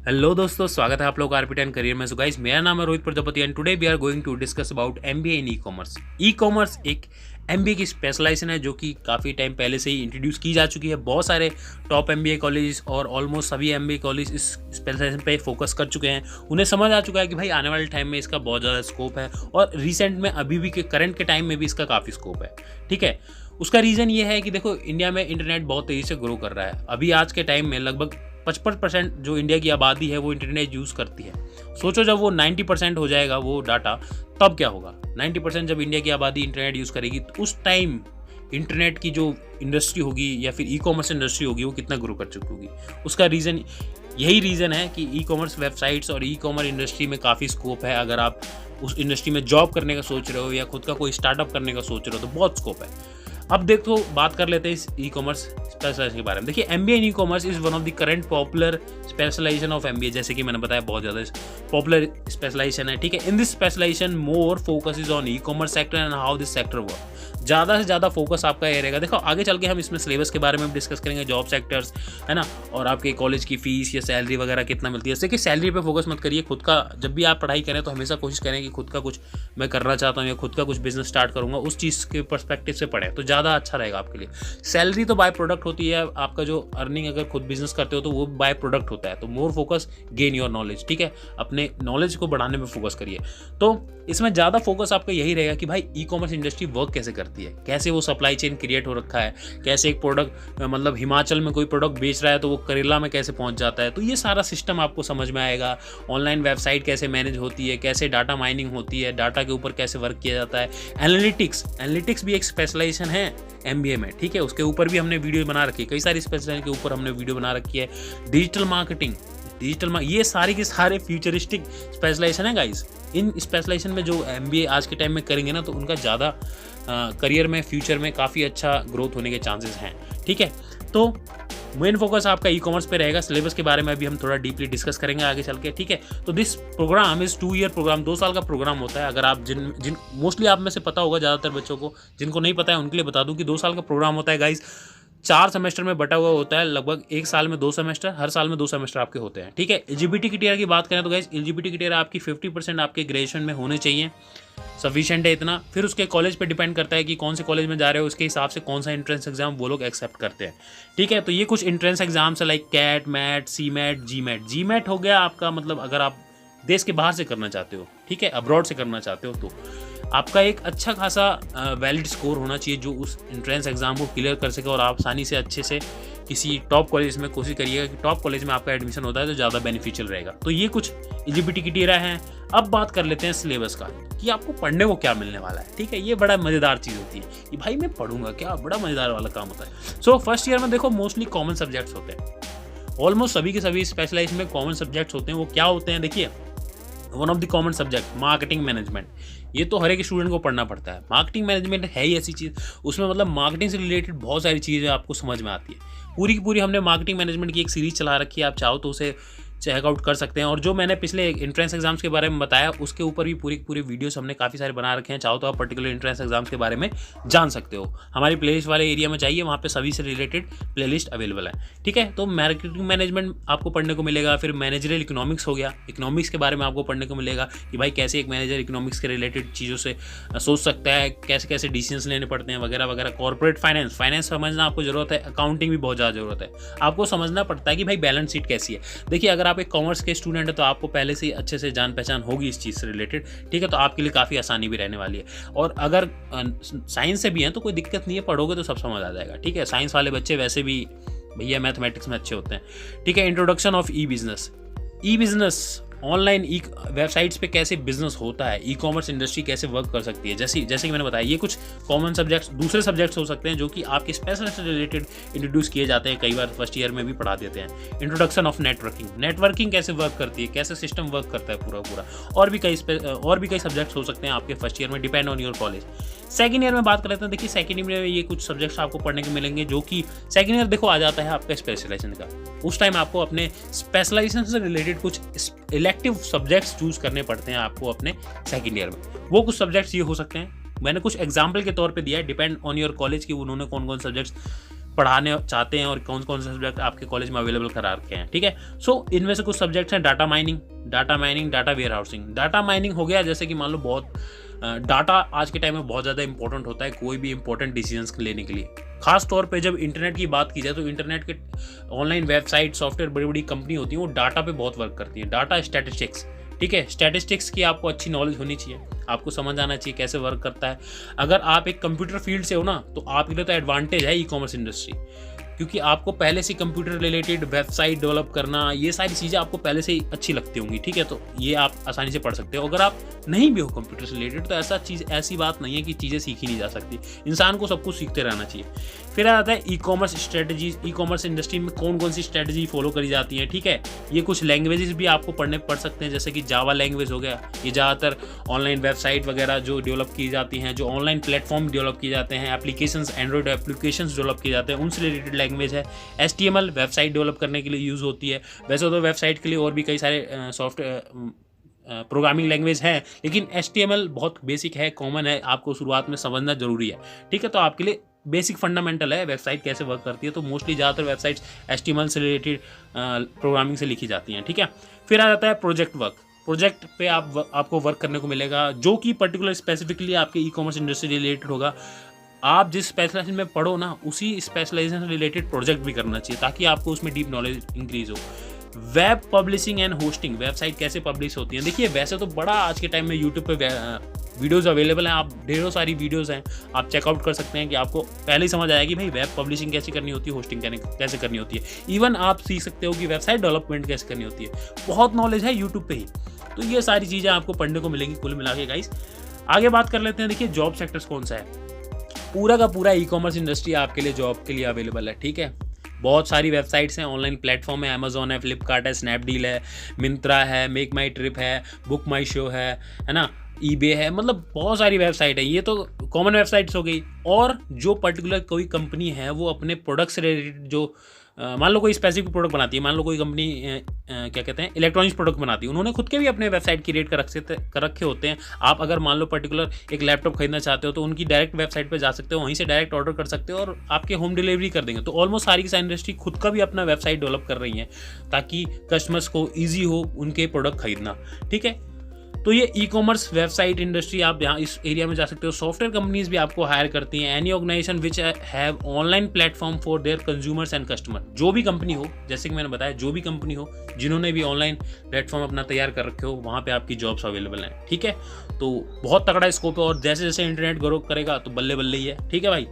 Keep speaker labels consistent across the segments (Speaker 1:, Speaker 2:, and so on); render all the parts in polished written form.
Speaker 1: Hello दोस्तों, स्वागत है आप लोग आरपी10 करियर में। सो गाइस, मेरा नाम है Rohit Prajapati and today we are going to discuss about MBA in e commerce. E commerce एक एमबीए की स्पेशलाइजेशन है जो कि काफ़ी टाइम पहले से ही इंट्रोड्यूस की जा चुकी है। बहुत सारे टॉप एमबीए कॉलेज और ऑलमोस्ट सभी एमबीए कॉलेज इस स्पेशलाइजेशन पे फोकस कर चुके हैं। उन्हें समझ आ चुका है कि भाई आने वाले टाइम में इसका बहुत ज़्यादा स्कोप है और रिसेंट में अभी भी के करंट के टाइम में भी इसका काफ़ी स्कोप है। ठीक है, उसका रीज़न ये है कि देखो, इंडिया में इंटरनेट बहुत तेज़ी से ग्रो कर रहा है। अभी आज के टाइम में लगभग 55% जो इंडिया की आबादी है वो इंटरनेट यूज़ करती है। सोचो जब वो 90% हो जाएगा वो डाटा, तब क्या होगा। 90% जब इंडिया की आबादी इंटरनेट यूज़ करेगी तो उस टाइम इंटरनेट की जो इंडस्ट्री होगी या फिर ई कॉमर्स इंडस्ट्री होगी वो कितना ग्रो कर चुकी होगी। उसका रीज़न यही रीज़न है कि ई कॉमर्स वेबसाइट्स और ई कॉमर्स इंडस्ट्री में काफ़ी स्कोप है। अगर आप उस इंडस्ट्री में जॉब करने का सोच रहे हो या खुद का कोई स्टार्टअप करने का सोच रहे हो तो बहुत स्कोप है। अब देखो, बात कर लेते हैं इस ई कॉमर्स स्पेशलाइजेशन के बारे में। देखिए, MBA in e commerce is one of the current popular specialization of MBA. जैसे कि मैंने बताया, बहुत ज़्यादा पॉपुलर स्पेशलाइजेशन है। ठीक है, in this specialization more focus is on e commerce sector and how this sector work. ज़्यादा से ज़्यादा फोकस आपका ये रहेगा। देखो, आगे चल के हम इसमें सिलेबस के बारे में डिस्कस करेंगे, जॉब सेक्टर्स है ना, और आपके कॉलेज की फीस या सैलरी वगैरह कितना मिलती है। जैसे कि सैलरी पे फोकस मत करिए। खुद का जब भी आप पढ़ाई करें तो हमेशा कोशिश करें कि खुद का कुछ मैं करना चाहता हूँ या खुद का कुछ बिजनेस स्टार्ट करूँगा, उस चीज़ के पर्सपेक्टिव से पढ़ें तो ज़्यादा अच्छा रहेगा आपके लिए। सैलरी तो बाय प्रोडक्ट होती है। आपका जो अर्निंग अगर खुद बिजनेस करते हो तो वो बाय प्रोडक्ट होता है। तो more focus gain your knowledge. ठीक है, अपने नॉलेज को बढ़ाने में फोकस करिए। तो इसमें ज़्यादा फोकस आपका यही रहेगा कि भाई ई कॉमर्स इंडस्ट्री वर्क कैसे करती है, कैसे वो सप्लाई चेन क्रिएट हो रखा है, कैसे एक प्रोडक्ट मतलब हिमाचल में कोई प्रोडक्ट बेच रहा है तो वो करेला में कैसे पहुंच जाता है। तो ये सारा सिस्टम आपको समझ में आएगा। ऑनलाइन वेबसाइट कैसे मैनेज होती है, कैसे डाटा माइनिंग होती है, डाटा के ऊपर कैसे वर्क किया जाता है। एनालिटिक्स भी एक स्पेशलाइजेशन है एमबीए में। ठीक है, उसके ऊपर भी हमने वीडियो बना रखी है। कई सारी स्पेशलाइजेशन के ऊपर हमने वीडियो बना रखी है। डिजिटल मार्केटिंग, ये सारे के सारे फ्यूचरिस्टिक स्पेशलाइजेशन है गाइस। इन स्पेशलाइजेशन में जो एमबीए आज के टाइम में करेंगे ना तो उनका ज़्यादा करियर में फ्यूचर में काफ़ी अच्छा ग्रोथ होने के चांसेस हैं। ठीक है, तो मेन फोकस आपका ई कॉमर्स पे रहेगा। सिलेबस के बारे में अभी हम थोड़ा डीपली डिस्कस करेंगे आगे चल के। ठीक है, तो this program is 2 year program, 2 साल का प्रोग्राम होता है। अगर आप जिन मोस्टली आप में से पता होगा, ज़्यादातर बच्चों को, जिनको नहीं पता है उनके लिए बता दूं कि 2 साल का प्रोग्राम होता है गाइज। 4 सेमेस्टर में बटा हुआ होता है। लगभग 1 साल में 2 सेमेस्टर, हर साल में 2 सेमेस्टर आपके होते हैं। ठीक है, एलिजिबिलिटी क्राइटेरिया की बात करें तो गाइस, एलिजिबिलिटी क्राइटेरिया आपकी 50% आपके ग्रेजुएशन में होने चाहिए। सफिशिएंट है इतना। फिर उसके कॉलेज पे डिपेंड करता है कि कौन से कॉलेज में जा रहे हो, उसके हिसाब से कौन सा एंट्रेंस एग्जाम वो लोग एक्सेप्ट करते हैं। ठीक है, तो ये कुछ एंट्रेंस एग्जाम्स है लाइक कैट, मैट, सी मैट, जी मैट। जी मैट हो गया आपका मतलब अगर आप देश के बाहर से करना चाहते हो, ठीक है, अब्रॉड से करना चाहते हो, तो आपका एक अच्छा खासा वैलिड स्कोर होना चाहिए जो उस एंट्रेंस एग्जाम को क्लियर कर सके और आप आसानी से अच्छे से किसी टॉप कॉलेज में कोशिश करिएगा कि टॉप कॉलेज में आपका एडमिशन होता है तो ज़्यादा बेनिफिशियल रहेगा। तो ये कुछ एलिजिबिलिटी क्राइटेरिया हैं। अब बात कर लेते हैं सिलेबस का कि आपको पढ़ने को क्या मिलने वाला है। ठीक है, ये बड़ा मज़ेदार चीज़ होती है कि भाई मैं पढ़ूंगा क्या, बड़ा मज़ेदार वाला काम होता है। सो फर्स्ट ईयर में देखो मोस्टली कॉमन सब्जेक्ट्स होते हैं। ऑलमोस्ट सभी के सभी स्पेशलाइज में कॉमन सब्जेक्ट्स होते हैं। वो क्या होते हैं, देखिए, one of the common subject marketing management. ये तो हर एक स्टूडेंट को पढ़ना पड़ता है। मार्केटिंग मैनेजमेंट है ही ऐसी चीज़, उसमें मतलब मार्केटिंग से रिलेटेड बहुत सारी चीज़ें आपको समझ में आती है। पूरी की पूरी हमने मार्केटिंग मैनेजमेंट की एक सीरीज़ चला रखी है, आप चाहो तो उसे चेकआउट कर सकते हैं। और जो मैंने पिछले एंट्रेंस एग्जाम्स के बारे में बताया उसके ऊपर भी पूरी वीडियोस हमने काफ़ी सारे बना रखे हैं। चाहो तो आप पर्टिकुलर एंट्रेंस एग्जाम्स के बारे में जान सकते हो। हमारी प्लेलिस्ट वाले एरिया में जाइए, वहाँ पे सभी से रिलेटेड प्लेलिस्ट अवेलेबल है। ठीक है, तो मार्केटिंग मैनेजमेंट आपको पढ़ने को मिलेगा। फिर मैनेजरियल इकोनॉमिक्स हो गया, इकोनॉमिक्स के बारे में आपको पढ़ने को मिलेगा कि भाई कैसे एक मैनेजर इकोनॉमिक्स के रिलेटेड चीज़ों से सोच सकता है, कैसे कैसे डिसीजंस लेने पड़ते हैं वगैरह वगैरह। कॉर्पोरेट फाइनेंस समझना आपको ज़रूरत है। अकाउंटिंग भी बहुत ज़्यादा ज़रूरत है। आपको समझना पड़ता है कि भाई बैलेंस शीट कैसी है। देखिए, अगर आप एक कॉमर्स के स्टूडेंट है तो आपको पहले से ही अच्छे से जान पहचान होगी इस चीज़ से रिलेटेड। ठीक है, तो आपके लिए काफ़ी आसानी भी रहने वाली है। और अगर साइंस से भी हैं तो कोई दिक्कत नहीं है, पढ़ोगे तो सब समझ आ जाएगा। ठीक है, साइंस वाले बच्चे वैसे भी भैया मैथमेटिक्स में अच्छे होते हैं। ठीक है, introduction of E business online E websites पे कैसे बिजनेस होता है, ई कॉमर्स इंडस्ट्री कैसे वर्क कर सकती है। जैसे कि मैंने बताया, ये कुछ कॉमन सब्जेक्ट्स, दूसरे सब्जेक्ट्स हो सकते हैं जो कि आपके स्पेशल से रिलेटेड इंट्रोड्यूस किए जाते हैं। कई बार फर्स्ट ईयर में भी पढ़ा देते हैं। इंट्रोडक्शन ऑफ नेटवर्किंग कैसे वर्क करती है, कैसे सिस्टम वर्क करता है पूरा। और भी कई सब्जेक्ट्स हो सकते हैं आपके फर्स्ट ईयर में, depend on your college. Second year में बात कर लेते हैं। देखिए, सेकेंड ईयर में ये कुछ सब्जेक्ट्स आपको पढ़ने को मिलेंगे जो कि सेकेंड ईयर देखो आ जाता है आपका स्पेशलाइजेशन का। उस टाइम आपको अपने स्पेशलाइजेशन से रिलेटेड कुछ इलेक्टिव सब्जेक्ट्स चूज करने पड़ते हैं आपको अपने सेकेंड ईयर में। वो कुछ सब्जेक्ट्स ये हो सकते हैं, मैंने कुछ एग्जाम्पल के तौर पे दिया है, डिपेंड ऑन योर कॉलेज कि उन्होंने कौन कौन सब्जेक्ट्स पढ़ाने चाहते हैं और कौन कौन से सब्जेक्ट आपके कॉलेज में अवेलेबल करा रखे हैं, ठीक है। सो इनमें से कुछ सब्जेक्ट्स हैं data mining, data warehousing. Data mining हो गया जैसे कि मान लो बहुत डाटा आज के टाइम में बहुत ज़्यादा इंपॉर्टेंट होता है कोई भी इंपॉर्टेंट डिसीजंस लेने के लिए। खास तौर पे जब इंटरनेट की बात की जाए तो इंटरनेट के ऑनलाइन वेबसाइट सॉफ्टवेयर बड़ी बड़ी कंपनी होती हैं वो डाटा पे बहुत वर्क करती हैं। डाटा स्टैटिस्टिक्स, ठीक है, स्टैटिस्टिक्स की आपको अच्छी नॉलेज होनी चाहिए, आपको समझ आना चाहिए कैसे वर्क करता है। अगर आप एक कंप्यूटर फील्ड से हो ना तो आपके लिए तो एडवांटेज है ई कॉमर्स इंडस्ट्री, क्योंकि आपको पहले से कंप्यूटर रिलेटेड वेबसाइट डेवलप करना ये सारी चीज़ें आपको पहले से ही अच्छी लगती होंगी, ठीक है। तो ये आप आसानी से पढ़ सकते हो। अगर आप नहीं भी हो कंप्यूटर से रिलेटेड तो ऐसी बात नहीं है कि चीज़ें सीखी नहीं जा सकती, इंसान को सब कुछ सीखते रहना चाहिए। फिर आता है e commerce strategy. E commerce industry में कौन कौन सी स्ट्रेटजी फॉलो करी जाती है, ठीक है। ये कुछ लैंग्वेजेस भी आपको पढ़ सकते हैं, जैसे कि जावा लैंग्वेज हो गया। ये ज़्यादातर ऑनलाइन वेबसाइट वगैरह जो डेवलप की जाती हैं, जो ऑनलाइन प्लेटफॉर्म डेवलप किए जाते हैं, एप्लीकेशंस, एंड्रॉइड एप्लीकेशंस डेवलप किए जाते हैं, उनसे रिलेटेड लैंग्वेज है। HTML वेबसाइट डेवलप करने के लिए यूज़ होती है। वैसे तो वेबसाइट के लिए और भी कई सारे सॉफ्टवेयर प्रोग्रामिंग लैंग्वेज है, लेकिन HTML बहुत बेसिक है, कॉमन है, आपको शुरुआत में समझना जरूरी है, ठीक है। तो आपके लिए बेसिक फंडामेंटल है वेबसाइट कैसे वर्क करती है। तो मोस्टली ज़्यादातर वेबसाइट्स HTML से रिलेटेड प्रोग्रामिंग से लिखी जाती हैं, ठीक है। फिर आ जाता है प्रोजेक्ट वर्क। प्रोजेक्ट पे आपको वर्क करने को मिलेगा जो कि पर्टिकुलर स्पेसिफिकली आपके ई कॉमर्स इंडस्ट्री रिलेटेड होगा। आप जिस स्पेशलाइजेशन में पढ़ो ना उसी स्पेशलाइजेशन से रिलेटेड प्रोजेक्ट भी करना चाहिए ताकि आपको उसमें डीप नॉलेज इंक्रीज हो। Web publishing and hosting, website कैसे पब्लिश होती है। देखिए वैसे तो बड़ा आज के टाइम में यूट्यूब पे वीडियोज़ अवेलेबल हैं, आप ढेरों सारी वीडियोज़ हैं, आप चेकआउट कर सकते हैं कि आपको पहले ही समझ आएगी भाई वेब पब्लिशिंग कैसे करनी होती है, होस्टिंग कैसे करनी होती है। इवन आप सीख सकते हो कि वेबसाइट डेवलपमेंट कैसे करनी होती है। बहुत नॉलेज है यूट्यूब पे ही, तो ये सारी चीज़ें आपको पढ़ने को मिलेंगी कुल मिला के गाइस। आगे बात कर लेते हैं। देखिए जॉब सेक्टर्स कौन सा है। पूरा का पूरा ई कॉमर्स इंडस्ट्री आपके लिए जॉब के लिए अवेलेबल है, ठीक है। बहुत सारी वेबसाइट्स हैं, ऑनलाइन प्लेटफॉर्म है, अमेजोन है, फ्लिपकार्ट है, स्नैपडील है, मिंत्रा है, मेक माई ट्रिप है, बुक माई शो है ना, ईबे है, मतलब बहुत सारी वेबसाइट है। ये तो कॉमन वेबसाइट्स हो गई। और जो पर्टिकुलर कोई कंपनी है वो अपने प्रोडक्ट से रिलेटेड जो मान लो कोई स्पेसिफिक प्रोडक्ट बनाती है, मान लो कोई कंपनी क्या कहते हैं इलेक्ट्रॉनिक्स प्रोडक्ट बनाती है, उन्होंने खुद के भी अपने वेबसाइट क्रिएट कर रखे होते हैं। आप अगर मान लो पर्टिकुलर एक लैपटॉप खरीदना चाहते हो तो उनकी डायरेक्ट वेबसाइट पे जा सकते हो, वहीं से डायरेक्ट ऑर्डर कर सकते हो और आपके होम डिलीवरी कर देंगे। तो ऑलमोस्ट सारी की सारी इंडस्ट्री खुद का भी अपना वेबसाइट डेवलप कर रही है ताकि कस्टमर्स को ईजी हो उनके प्रोडक्ट खरीदना, ठीक है। तो ये ई कॉमर्स वेबसाइट इंडस्ट्री आप यहाँ इस एरिया में जा सकते हो। सॉफ्टवेयर कंपनीज भी आपको हायर करती हैं। Any organization which have online platform for their consumers and customer, जो भी कंपनी हो, जैसे कि मैंने बताया जो भी कंपनी हो जिन्होंने भी ऑनलाइन प्लेटफॉर्म अपना तैयार कर रखे हो वहाँ पे आपकी जॉब्स अवेलेबल हैं, ठीक है। तो बहुत तगड़ा स्कोप है और जैसे जैसे इंटरनेट ग्रो करेगा तो बल्ले बल्ले ही है, ठीक है भाई।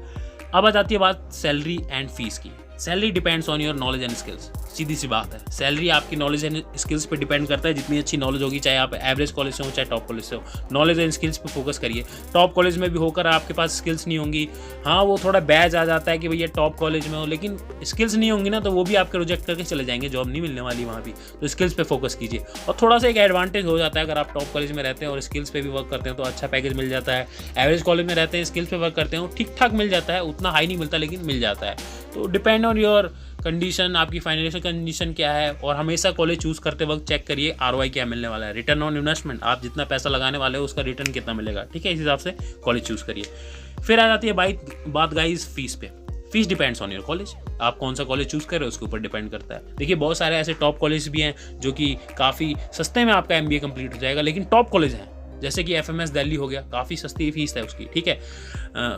Speaker 1: अब आ जाती है बात सैलरी एंड फीस की। Salary depends on your knowledge and skills, सीधी सी बात है। सैलरी आपकी नॉलेज एंड स्किल्स पे डिपेंड करता है। जितनी अच्छी नॉलेज होगी, चाहे आप एवरेज कॉलेज से हो चाहे टॉप कॉलेज से हो, नॉलेज एंड स्किल्स पे फोकस करिए। टॉप कॉलेज में भी होकर आपके पास स्किल्स नहीं होंगी, हाँ वो थोड़ा बैज आ जाता है कि भैया टॉप कॉलेज में हो, लेकिन स्किल्स नहीं होंगी ना तो वो भी आपके रिजेक्ट करके चले जाएंगे, जॉब नहीं मिलने वाली वहाँ भी। तो स्किल्स पे फोकस कीजिए और थोड़ा सा एक एडवांटेज हो जाता है अगर आप टॉप कॉलेज में रहते हैं और स्किल्स पे भी वर्क करते हैं तो अच्छा पैकेज मिल जाता है। एवरेज कॉलेज में रहते हैं, स्किल्स पे वर्क करते हैं, ठीक ठाक मिल जाता है, उतना हाई नहीं मिलता लेकिन मिल जाता है। तो डिपेंड ऑन योर कंडीशन, आपकी फाइनेंशियल कंडीशन क्या है। और हमेशा कॉलेज चूज़ करते वक्त चेक करिए ROI क्या मिलने वाला है, रिटर्न ऑन इन्वेस्टमेंट, आप जितना पैसा लगाने वाले हो उसका रिटर्न कितना मिलेगा, ठीक है। इस हिसाब से कॉलेज चूज़ करिए। फिर आ जाती है बात गाइस फीस पे। Fees depends on your college, आप कौन सा कॉलेज चूज़ कर रहे हो उसके ऊपर डिपेंड करता है। देखिए बहुत सारे ऐसे टॉप कॉलेज भी हैं जो कि काफ़ी सस्ते में आपका MBA कंप्लीट हो जाएगा, लेकिन टॉप कॉलेज हैं जैसे कि FMS दिल्ली हो गया, काफ़ी सस्ती फीस है उसकी, ठीक है।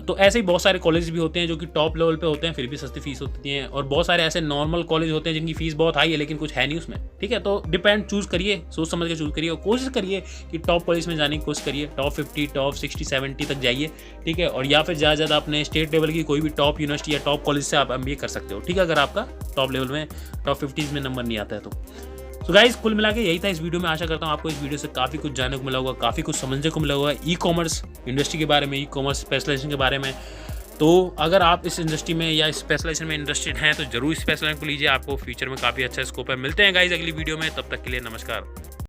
Speaker 1: तो ऐसे ही बहुत सारे कॉलेज भी होते हैं जो कि टॉप लेवल पे होते हैं फिर भी सस्ती फीस होती है, और बहुत सारे ऐसे नॉर्मल कॉलेज होते हैं जिनकी फीस बहुत हाई है लेकिन कुछ है नहीं उसमें, ठीक है। तो डिपेंड, चूज़ करिए, सोच समझ के चूज़ करिए और कोशिश करिए कि टॉप कॉलेज में जाने की कोशिश करिए। टॉप 50, टॉप 60, 70 तक जाइए, ठीक है। और या फिर ज़्यादा ज़्यादा अपने स्टेट लेवल की कोई भी टॉप यूनिवर्सिटी या टॉप कॉलेज से आप MBA कर सकते हो, ठीक है, अगर आपका टॉप लेवल में टॉप 50 में नंबर नहीं आता है तो गाइस कुल मिला के यही था इस वीडियो में। आशा करता हूँ आपको इस वीडियो से काफ़ी कुछ जानने को मिला होगा, काफ़ी कुछ समझने को मिला होगा ई कॉमर्स इंडस्ट्री के बारे में, ई कॉमर्स स्पेशलाइजेशन के बारे में। तो अगर आप इस इंडस्ट्री में या स्पेशलाइजेशन में इंटरेस्टेड हैं तो जरूर स्पेशलाइजेशन को लीजिए, आपको फ्यूचर में काफ़ी अच्छा स्कोप है। मिलते हैं गाइस अगली वीडियो में, तब तक के लिए नमस्कार।